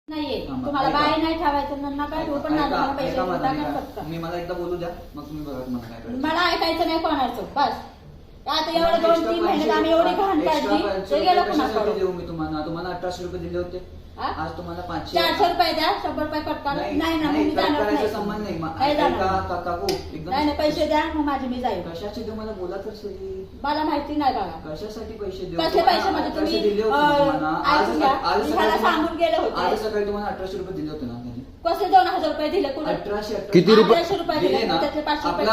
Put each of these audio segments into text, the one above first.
नाहीये तुम्हाला बाय नाही ठेवायचं नका ठेवू पण नका पैसे टाका फक्त मी मला एकदा बोलू द्या मग तुम्ही बघा तुम्हाला काय करायचं मला ऐकायचं नाही कोणाचं बस आता एवढं 2-3 महिन्यात आम्ही एवढी घाण काढली ते गेलं कशासाठी कोणाकडे देऊ मी तुम्हाला 1800 रुपये दिले होते आज तुम्हाला 500 400 रुपये द्या 100 रुपये कट करा नाही ना मी जाणार करायचा नाही संबंध नाही नाही जाणार. काकू एकदम नाही पैसे द्या मग माझी मी जाईल कशाचे ते मला बोला तर सही मला माहिती नाही बघा कशासाठी पैसे देऊ कसले पैसे म्हणजे तुम्ही दिले होते तुम्हाला ऐकून घ्या, मी ह्याला सांगून गेले होते आज सकाळी तुम्हाला 1800 रुपये दिले होते ना त्यांनी कसले 2000 रुपये दिले कुठे 1800 किती रुपये? 1800 रुपये दिले ना त्यातले 500 रुपये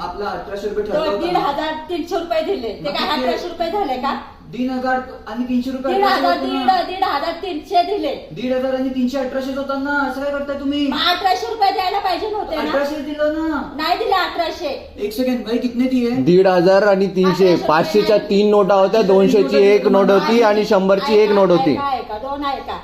आपला 1800 रुपये ठरला होता ना. 1,500 रुपये दिले ते काय 1800 रुपये झाले का 3,000 आणि 300 रुपये 1,500 दिले 1,500 आणि 300 1800 होता ना असं काय करताय तुम्ही मग 1800 रुपये द्यायला पाहिजे नव्हते ना 1800 दिलं ना नाही दिले 1800 एक सेकंड भाई कितने दिए 1,500 आणि 300 500च्या 3 नोटा होत्या 200ची 1 नोट होती आणि 100ची 1 नोट होती आहे का 2 आहे का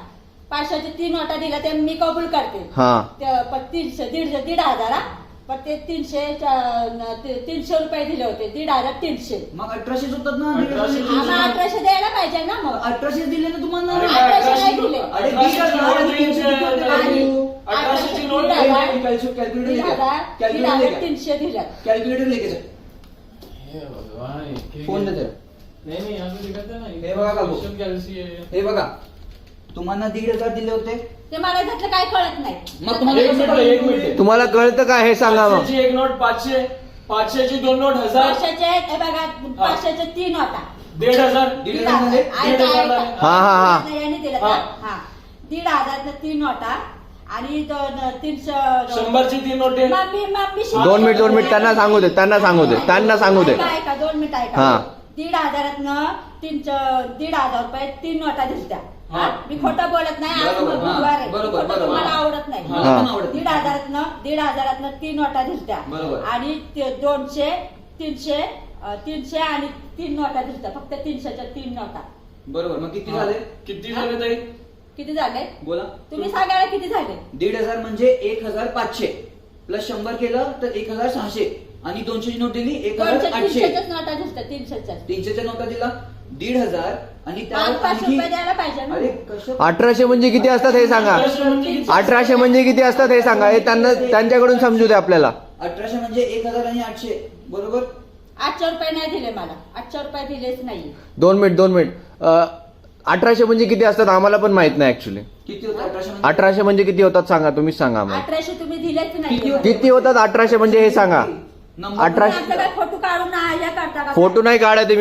500ची 3 नोटा दिल्या ते मी कबूल करते हा ते पण 300 1,500 पण ते 300 रुपये दिले होते 1,300 मग 1800 होतात ना आम्हाला 1800 द्यायला पाहिजे ना मग 1800 दिले ना तुम्हाला 1800 नाही दिले अरे 1800ची नोट $1,300 दिल्या कैलकुलेटर लेके जा हे भगवान फोन दे नहीं यहाँ पे दिखाता है ना हे बघा काकू. क्वेश्चन कैलसी है हे बघा तुम्हाला 1,500 दिले होते ते मला त्यातलं काय कळत नाही मग तुम्हाला एक मिनिट एक मिनिट तुम्हाला कळतं का हे सांगा मग 500ची एक नोट 500 500ची 2 नोट 1000 500चे हे बघा 500चे 3 होता 1,500 1,500 मध्ये? हा, हा, हा. यांनी दिलं का? हा 1,500 3 नोटा आणि 300 100ची 3 नोटे मम्मी 2 मिनिट त्यांना सांगू दे ऐका 2 मिनिट ऐका हा. 1,500 1,500 रुपये 3 नोटा दिसत्या हा. मी खोटं बोलत नाही आज बरोबर, हा. बुधवार आहे. बरोबर, खोटं बरोबर. तुम्हाला आवडत नाही मला पण आवडत नाही. 1,500 3 नोटा दिसत्या बरोबर. आणि 200 300 आणि 3 नोटा दिसत्या फक्त 300च्या 3 नोटा बरोबर मग किती झाले किती झाले ताई किती झाले बोला तुम्ही सांगायला किती झाले 1,500 म्हणजे 1,500 प्लस 100 केलं तर 1,600 आणि 200 ची नोट दिली 1,800 300च्याच नोटा दिसत्या 300च्या 300च्या नोटा दिला 1,500 आणि त्यावर 500 रुपये द्यायला पाहिजे ना अरे कसं 1800 म्हणजे किती असतात हे सांगा 1800 म्हणजे किती असतात हे सांगा हे त्यांच्याकडून समजू दे आपल्याला 1800 म्हणजे 1,000 आणि 800 बरोबर 800 रुपये नाही दिले मला 800 रुपये दिलेच नाही 2 मिनिट 1800 म्हणजे किती असतात आम्हाला पण माहित नाही ऍक्च्युली किती होतं 1800 1800 म्हणजे किती होतात सांगा तुम्हीच सांगा आम्हाला 1800 तुम्ही दिलेच किती नाही होते? किती होतात 1800 म्हणजे हे सांगा नंबर 1800 आपल्याला फोटो काढून हे करता का फोटो नाही काढायचे